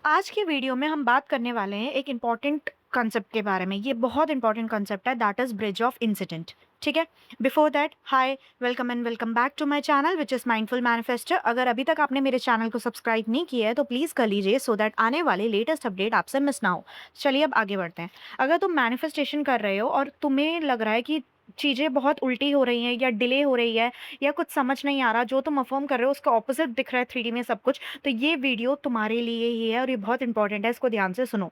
आज की वीडियो में हम बात करने वाले हैं एक इम्पॉर्टेंट कंसेप्ट के बारे में। ये बहुत इंपॉर्टेंट कंसेप्ट है, that is bridge of incident. ठीक है। Before that, hi, welcome and welcome back to my channel which is mindful manifester. अगर अभी तक आपने मेरे चैनल को सब्सक्राइब नहीं किया है तो प्लीज़ कर लीजिए, सो दैट आने वाले लेटेस्ट अपडेट आपसे मिस ना हो। चलिए अब आगे बढ़ते हैं। अगर तुम मैनिफेस्टेशन कर रहे हो और तुम्हें लग रहा है कि चीज़ें बहुत उल्टी हो रही हैं या डिले हो रही है या कुछ समझ नहीं आ रहा, जो तुम अफर्म कर रहे हो उसका ऑपोजिट दिख रहा है 3D में सब कुछ, तो ये वीडियो तुम्हारे लिए ही है और ये बहुत इंपॉर्टेंट है, इसको ध्यान से सुनो।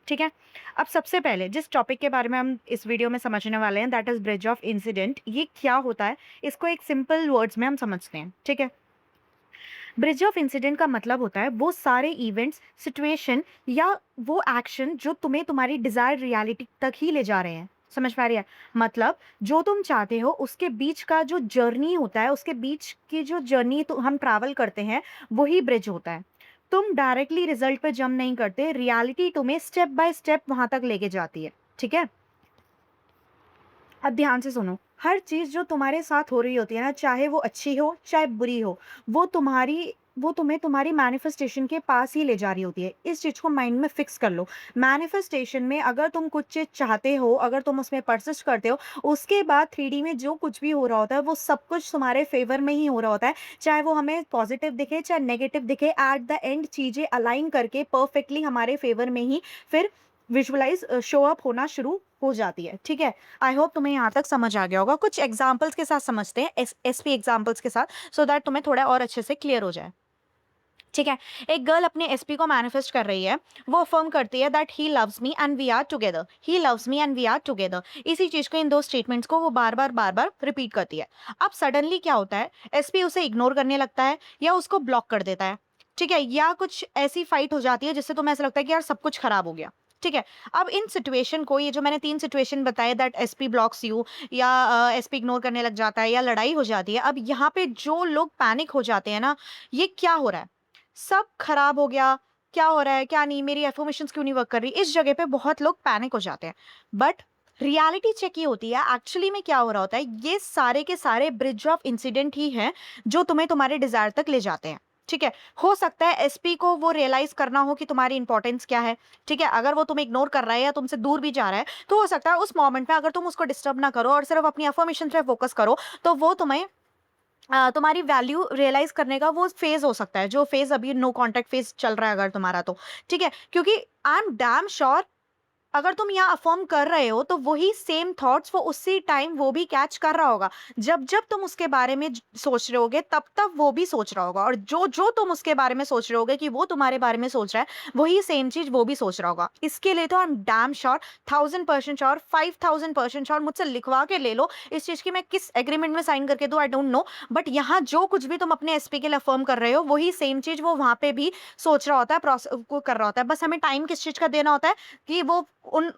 ठीक है। अब सबसे पहले जिस टॉपिक के बारे में हम इस वीडियो में समझने वाले हैं, that is bridge of incident. ये क्या होता है, इसको एक सिंपल वर्ड्स में हम समझते हैं। ठीक है। ब्रिज ऑफ इंसिडेंट का मतलब होता है वो सारे इवेंट्स, सिचुएशन या वो एक्शन जो तुम्हें तुम्हारी डिजायर्ड रियलिटी तक ही ले जा रहे हैं। समझ पा रही है? मतलब जो तुम चाहते हो उसके बीच का जो जर्नी होता है, उसके बीच की जो जर्नी तो हम ट्रैवल करते हैं, वही ब्रिज होता है। तुम डायरेक्टली रिजल्ट पे जंप नहीं करते, रियलिटी तुम्हें स्टेप बाय स्टेप वहां तक लेके जाती है। ठीक है। अब ध्यान से सुनो। हर चीज जो तुम्हारे साथ हो रही होती है ना, चाहे वो अच्छी हो चाहे बुरी हो, वो तुम्हें तुम्हारी मैनिफेस्टेशन के पास ही ले जा रही होती है। इस चीज को माइंड में फिक्स कर लो। मैनिफेस्टेशन में अगर तुम कुछ चीज चाहते हो, अगर तुम उसमें परसिस्ट करते हो, उसके बाद 3D में जो कुछ भी हो रहा होता है वो सब कुछ तुम्हारे फेवर में ही हो रहा होता है। चाहे वो हमें पॉजिटिव दिखे चाहे नेगेटिव दिखे, एट द एंड चीजें अलाइन करके परफेक्टली हमारे फेवर में ही फिर विजुअलाइज शो अप होना शुरू हो जाती है। ठीक है। आई होप तुम्हें यहाँ तक समझ आ गया होगा। कुछ एग्जाम्पल्स के साथ समझते हैं, एसपी एग्जाम्पल्स के साथ, सो दैट तुम्हें थोड़ा और अच्छे से क्लियर हो जाए। ठीक है। एक गर्ल अपने एसपी को मैनिफेस्ट कर रही है। वो अफर्म करती है that he loves me and we are together, he loves me and we are together. इसी चीज को, इन दो स्टेटमेंट्स को वो बार बार रिपीट करती है। अब सडनली क्या होता है, एसपी उसे इग्नोर करने लगता है या उसको ब्लॉक कर देता है। ठीक है। या कुछ ऐसी फाइट हो जाती है जिससे तुम्हें ऐसा लगता है कि यार सब कुछ खराब हो गया। ठीक है। अब इन सिचुएशन को, ये जो मैंने 3 सिचुएशन बताए, दैट एसपी ब्लॉक्स यू या एसपी इग्नोर करने लग जाता है या लड़ाई हो जाती है, अब यहाँ पे जो लोग पैनिक हो जाते हैं ना, ये क्या हो रहा है, सब खराब हो गया, क्या हो रहा है, क्या नहीं, मेरी एफर्मेशंस क्यों नहीं वर्क कर रही, इस जगह पे बहुत लोग पैनिक हो जाते हैं। बट रियलिटी चेक ये होती है एक्चुअली में क्या हो रहा होता है, ये सारे के सारे ब्रिज ऑफ इंसिडेंट ही हैं जो तुम्हें तुम्हारे डिजायर तक ले जाते हैं। ठीक है। हो सकता है एसपी को वो रियलाइज करना हो कि तुम्हारी इंपॉर्टेंस क्या है। ठीक है। अगर वो तुम्हें इग्नोर कर रहा है या तुमसे दूर भी जा रहा है, तो हो सकता है उस मोमेंट में अगर तुम उसको डिस्टर्ब ना करो और सिर्फ अपनी अफर्मेशन पे फोकस करो, तो वो तुम्हें तुम्हारी वैल्यू रियलाइज करने का वो फेज हो सकता है, जो फेज अभी नो कांटेक्ट फेज चल रहा है अगर तुम्हारा तो। ठीक है। क्योंकि आई एम डैम श्योर अगर तुम यहाँ अफर्म कर रहे हो तो वही सेम थॉट्स वो उसी टाइम वो भी कैच कर रहा होगा। जब जब तुम उसके बारे में सोच रहे होगे, तब तब वो भी सोच रहा होगा, और जो जो तुम उसके बारे में सोच रहे होगे कि वो तुम्हारे बारे में सोच रहा है, वही सेम चीज वो भी सोच रहा होगा। इसके लिए तो I am damn sure, 1000% sure, 5000% sure, मुझसे लिखवा के ले लो इस चीज की। मैं किस एग्रीमेंट में साइन करके दूं, आई डोंट नो, बट यहाँ जो कुछ भी तुम अपने एसपी के लिए अफर्म कर रहे हो, वही सेम चीज वो वहां पे भी सोच रहा होता है, प्रोसेस को कर रहा होता है। बस हमें टाइम किस चीज का देना होता है कि वो उन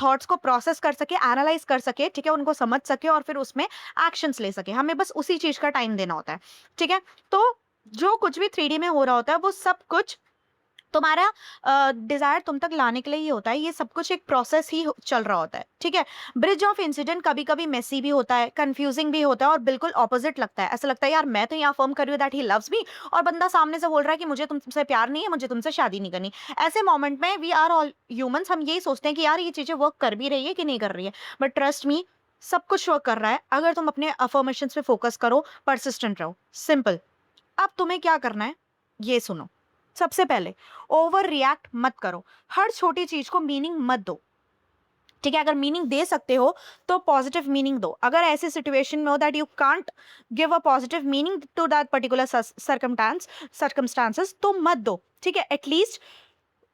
थॉट्स को प्रोसेस कर सके, एनालाइज कर सके, ठीक है, उनको समझ सके और फिर उसमें एक्शंस ले सके। हमें बस उसी चीज का टाइम देना होता है। ठीक है। तो जो कुछ भी 3D में हो रहा होता है वो सब कुछ तुम्हारा डिजायर तुम तक लाने के लिए ही होता है। ये सब कुछ एक प्रोसेस ही चल रहा होता है। ठीक है। ब्रिज ऑफ इंसिडेंट कभी कभी मेसी भी होता है, कंफ्यूजिंग भी होता है और बिल्कुल ऑपोजिट लगता है। ऐसा लगता है यार मैं तो यहाँ फर्म कर रही हूँ दैट ही लव्स मी, और बंदा सामने से बोल रहा है कि मुझे तुमसे प्यार नहीं है, मुझे तुमसे शादी नहीं करनी। ऐसे मोमेंट में वी आर ऑल ह्यूमंस, हम यही सोचते हैं कि यार ये चीजें वर्क कर भी रही है कि नहीं कर रही है। बट ट्रस्ट मी, सब कुछ वर्क कर रहा है अगर तुम अपने अफर्मेशन पे फोकस करो, परसिस्टेंट रहो। सिंपल। अब तुम्हें क्या करना है, ये सुनो। सबसे पहले, ओवर रिएक्ट मत करो। हर छोटी चीज को मीनिंग मत दो। ठीक है। अगर मीनिंग दे सकते हो तो पॉजिटिव मीनिंग दो। अगर ऐसी सिचुएशन में हो that you can't give a positive meaning to that particular circumstances, तो मत दो। ठीक है। एटलीस्ट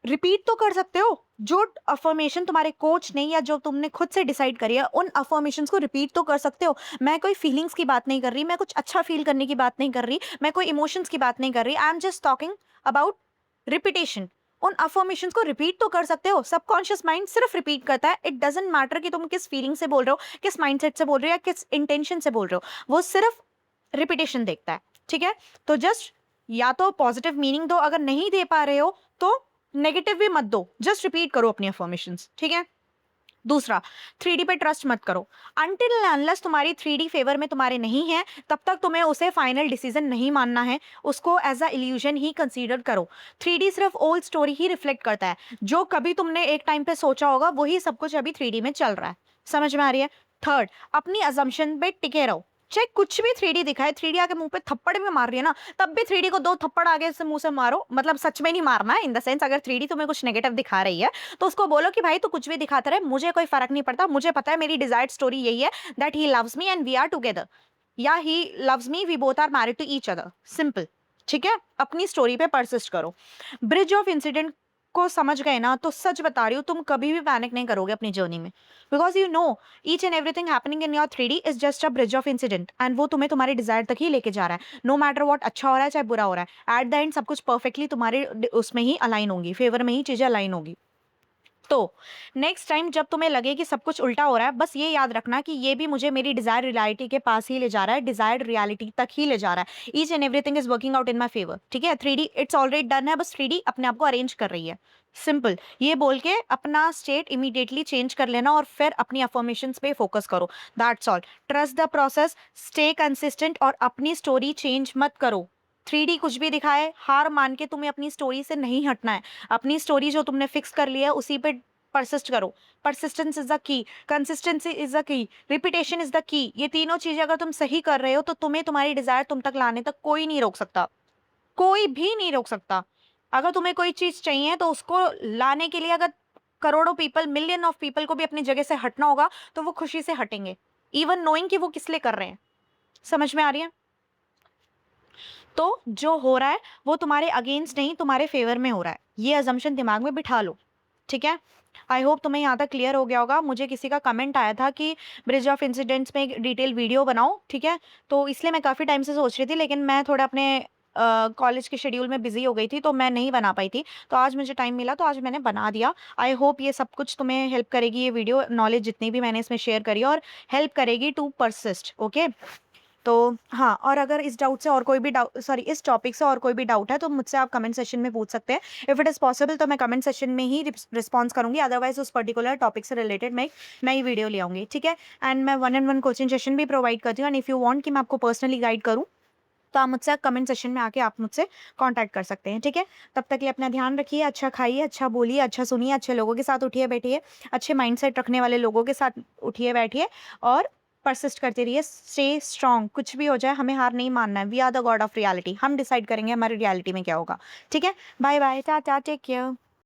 रिपीट तो कर सकते हो। जो अफर्मेशन तुम्हारे कोच ने या जो तुमने खुद से डिसाइड करी है, उन अफर्मेशंस को रिपीट तो कर सकते हो। मैं कोई फीलिंग्स की बात नहीं कर रही, मैं कुछ अच्छा फील करने की बात नहीं कर रही, मैं कोई इमोशंस की बात नहीं कर रही, I am just talking about repetition. उन अफर्मेशंस को रिपीट तो कर सकते हो। सबकॉन्शियस माइंड सिर्फ रिपीट करता है। इट डजेंट मैटर कि तुम किस फीलिंग से बोल रहे हो, किस माइंडसेट से बोल रहे हो या किस इंटेंशन से बोल रहे हो, वो सिर्फ रिपीटेशन देखता है। ठीक है। तो जस्ट या तो पॉजिटिव मीनिंग दो, अगर नहीं दे पा रहे हो तो नेगेटिव भी मत दो, जस्ट रिपीट करो अपनी अफर्मेशंस। ठीक है। दूसरा, 3D पे ट्रस्ट मत करो। अनटिल अनलेस तुम्हारी 3D फेवर में तुम्हारे नहीं है, तब तक तुम्हें उसे फाइनल डिसीजन नहीं मानना है, उसको एज अ इल्यूजन ही कंसीडर करो। 3D सिर्फ ओल्ड स्टोरी ही रिफ्लेक्ट करता है, जो कभी तुमने एक टाइम पे सोचा होगा वही सब कुछ अभी 3D में चल रहा है। समझ में आ रही है? थर्ड, अपनी अजम्पशन पे टिके रहो। चाहे कुछ भी 3D दिखाए, 3D आके मुंह पे थप्पड़ भी मार रही है ना, तब भी 3D को 2 थप्पड़ आगे से मुंह से मारो, मतलब सच में नहीं मारना, इन द सेंस अगर 3D तुम्हें कुछ नेगेटिव दिखा रही है तो उसको बोलो कि भाई तू कुछ भी दिखाता रहे, मुझे कोई फर्क नहीं पड़ता, मुझे पता है मेरी डिजायर्ड स्टोरी यही है, that he loves me and we are together, या he loves me, we both are married to each other, simple. ठीक है, अपनी स्टोरी पे परसिस्ट करो। ब्रिज ऑफ इंसिडेंट को समझ गए ना, तो सच बता रही हूँ तुम कभी भी पैनिक नहीं करोगे अपनी जर्नी में, because you know each and everything happening in your 3D is just a bridge of incident, and वो तुम्हें तुम्हारे डिजायर तक ही लेके जा रहा है। नो मैटर वॉट, अच्छा हो रहा है चाहे बुरा हो रहा है, एट द एंड सब कुछ परफेक्टली तुम्हारे उसमें ही अलाइन होंगी, फेवर में ही चीजें अलाइन होगी। तो नेक्स्ट टाइम जब तुम्हें लगे कि सब कुछ उल्टा हो रहा है, बस ये याद रखना कि ये भी मुझे मेरी डिजायर रियलिटी के पास ही ले जा रहा है, डिजायर्ड रियलिटी तक ही ले जा रहा है। Each and everything is working out in my favour. ठीक है, 3D इट्स ऑलरेडी डन है, बस 3D अपने आप को अरेंज कर रही है। सिंपल, ये बोल के अपना स्टेट इमीडिएटली चेंज कर लेना और फिर अपनी अफर्मेशंस पे फोकस करो। That's all. Trust the process, stay consistent और अपनी स्टोरी चेंज मत करो। 3D कुछ भी दिखाए, हार मान के तुम्हें अपनी स्टोरी से नहीं हटना है। अपनी स्टोरी जो तुमने फिक्स कर लिया है उसी पे परसिस्ट करो। Persistence is the key, consistency is the key, repetition is the key. ये तीनों चीजें अगर तुम सही कर रहे हो तो तुम्हें तुम्हारी डिजायर तुम तक लाने तक कोई नहीं रोक सकता, कोई भी नहीं रोक सकता। अगर तुम्हें कोई चीज चाहिए तो उसको लाने के लिए अगर करोड़ों पीपल, मिलियन ऑफ पीपल को भी अपनी जगह से हटना होगा तो वो खुशी से हटेंगे, इवन नोइंग कि वो किस लिए कर रहे हैं। समझ में आ रही है? तो जो हो रहा है वो तुम्हारे अगेंस्ट नहीं, तुम्हारे फेवर में हो रहा है, ये अजम्पशन दिमाग में बिठा लो। ठीक है, आई होप तुम्हें यहाँ तक क्लियर हो गया होगा। मुझे किसी का कमेंट आया था कि ब्रिज ऑफ इंसिडेंट्स में एक डिटेल वीडियो बनाओ, ठीक है, तो इसलिए मैं काफ़ी टाइम से सोच रही थी, लेकिन मैं थोड़ा अपने कॉलेज के शेड्यूल में बिजी हो गई थी तो मैं नहीं बना पाई थी। तो आज मुझे टाइम मिला तो आज मैंने बना दिया। आई होप ये सब कुछ तुम्हें हेल्प करेगी, ये वीडियो नॉलेज जितनी भी मैंने इसमें शेयर करी, और हेल्प करेगी टू परसिस्ट। ओके, तो हाँ, और अगर इस डाउट से और कोई भी डाउट, सॉरी, इस टॉपिक से और कोई भी डाउट है तो मुझसे आप कमेंट सेशन में पूछ सकते हैं। इफ़ इट इज़ पॉसिबल तो मैं कमेंट सेशन में ही रिस्पॉन्स करूंगी, अदरवाइज उस पर्टिकुलर टॉपिक से रिलेटेड मैं एक नई वीडियो ले आऊँगी। ठीक है, एंड मैं 1-on-1 कोचिंग सेशन भी प्रोवाइड करती हूँ, एंड इफ़ यू वांट कि मैं आपको पर्सनली गाइड करूँ तो आप मुझसे कमेंट सेशन में आके आप मुझसे कांटेक्ट कर सकते हैं। ठीक है, तब तक के लिए अपना ध्यान रखिए, अच्छा खाइए, अच्छा बोलिए, अच्छा सुनिए, अच्छे लोगों के साथ उठिए बैठिए, अच्छे माइंडसेट रखने वाले लोगों के साथ उठिए बैठिए, और परसिस्ट करते रहिए। स्टे स्ट्रांग, कुछ भी हो जाए हमें हार नहीं मानना है। We are the god of reality, हम डिसाइड करेंगे हमारी रियलिटी में क्या होगा। ठीक है, बाय बाय, टाटा, टेक केयर।